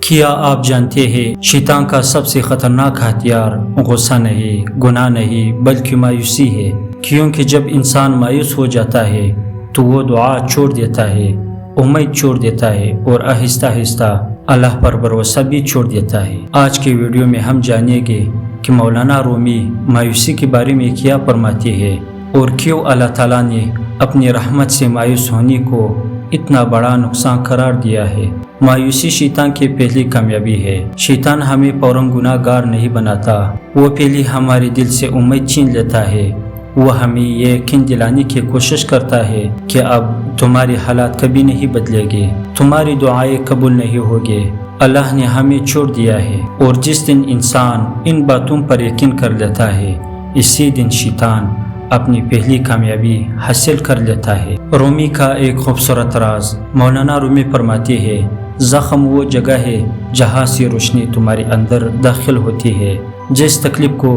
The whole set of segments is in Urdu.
کیا آپ جانتے ہیں شیطان کا سب سے خطرناک ہتھیار غصہ نہیں، گناہ نہیں، بلکہ مایوسی ہے۔ کیونکہ جب انسان مایوس ہو جاتا ہے تو وہ دعا چھوڑ دیتا ہے، امید چھوڑ دیتا ہے اور آہستہ آہستہ اللہ پر بھروسہ بھی چھوڑ دیتا ہے۔ آج کے ویڈیو میں ہم جانیں گے کہ مولانا رومی مایوسی کے بارے میں کیا فرماتے ہیں اور کیوں اللہ تعالیٰ نے اپنی رحمت سے مایوس ہونے کو اتنا بڑا نقصان قرار دیا ہے۔ مایوسی شیطان کی پہلی کامیابی ہے۔ شیطان ہمیں فوراً گناہ گار نہیں بناتا، وہ پہلے ہمارے دل سے امید چھین لیتا ہے۔ وہ ہمیں یہ یقین دلانے کی کوشش کرتا ہے کہ اب تمہارے حالات کبھی نہیں بدلے گے، تمہاری دعائیں قبول نہیں ہوگی، اللہ نے ہمیں چھوڑ دیا ہے۔ اور جس دن انسان ان باتوں پر یقین کر لیتا ہے، اسی دن شیطان اپنی پہلی کامیابی حاصل کر لیتا ہے۔ رومی کا ایک خوبصورت راز مولانا رومی فرماتے ہیں، زخم وہ جگہ ہے جہاں سے روشنی تمہارے اندر داخل ہوتی ہے۔ جس تکلیف کو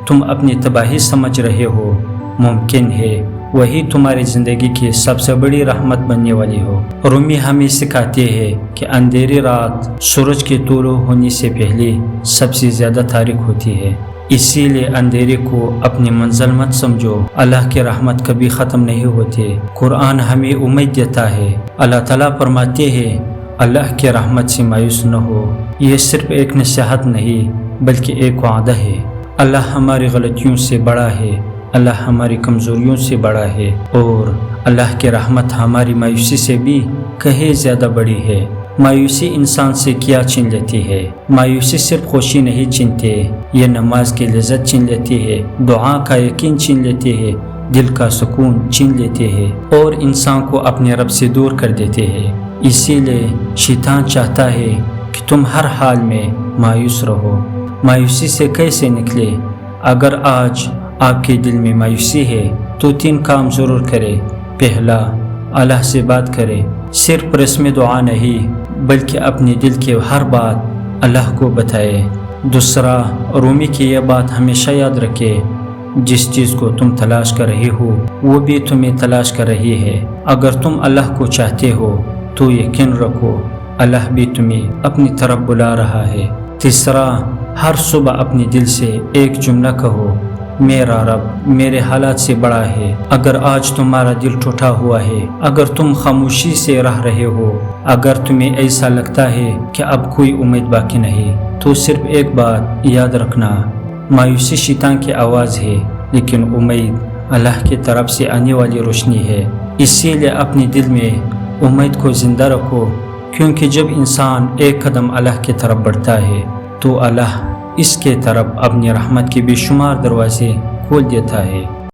تم اپنی تباہی سمجھ رہے ہو، ممکن ہے وہی تمہاری زندگی کی سب سے بڑی رحمت بننے والی ہو۔ رومی ہمیں سکھاتے ہیں کہ اندھیری رات سورج کے طلوع ہونے سے پہلے سب سے زیادہ تاریک ہوتی ہے، اسی لیے اندھیرے کو اپنی منزل مت سمجھو۔ اللہ کی رحمت کبھی ختم نہیں ہوتی۔ قرآن ہمیں امید دیتا ہے۔ اللہ تعالیٰ فرماتے ہیں، اللہ کی رحمت سے مایوس نہ ہو۔ یہ صرف ایک نصیحت نہیں بلکہ ایک وعدہ ہے۔ اللہ ہماری غلطیوں سے بڑا ہے، اللہ ہماری کمزوریوں سے بڑا ہے، اور اللہ کی رحمت ہماری مایوسی سے بھی کہیں زیادہ بڑی ہے۔ مایوسی انسان سے کیا چھین لیتی ہے؟ مایوسی صرف خوشی نہیں چھینتے، یہ نماز کی لذت چھین لیتی ہے، دعا کا یقین چھین لیتی ہے، دل کا سکون چھین لیتے ہیں اور انسان کو اپنے رب سے دور کر دیتے ہیں۔ اسی لیے شیطان چاہتا ہے کہ تم ہر حال میں مایوس رہو۔ مایوسی سے کیسے نکلے؟ اگر آج آپ کے دل میں مایوسی ہے تو 3 کام ضرور کرے۔ پہلا، اللہ سے بات کرے، صرف رسم دعا نہیں بلکہ اپنے دل کی ہر بات اللہ کو بتائے۔ دوسرا، رومی کی یہ بات ہمیشہ یاد رکھے، جس چیز کو تم تلاش کر رہے ہو وہ بھی تمہیں تلاش کر رہی ہے۔ اگر تم اللہ کو چاہتے ہو تو یقین رکھو اللہ بھی تمہیں اپنی طرف بلا رہا ہے۔ تیسرا، ہر صبح اپنے دل سے ایک جملہ کہو، میرا رب میرے حالات سے بڑا ہے۔ اگر آج تمہارا دل ٹوٹا ہوا ہے، اگر تم خاموشی سے رہ رہے ہو، اگر تمہیں ایسا لگتا ہے کہ اب کوئی امید باقی نہیں، تو صرف ایک بات یاد رکھنا، مایوسی شیطان کی آواز ہے لیکن امید اللہ کی طرف سے آنے والی روشنی ہے۔ اسی لیے اپنے دل میں امید کو زندہ رکھو، کیونکہ جب انسان ایک قدم اللہ کی طرف بڑھتا ہے تو اللہ اس کے طرف اپنی رحمت کے بے شمار دروازے کھول دیتا ہے۔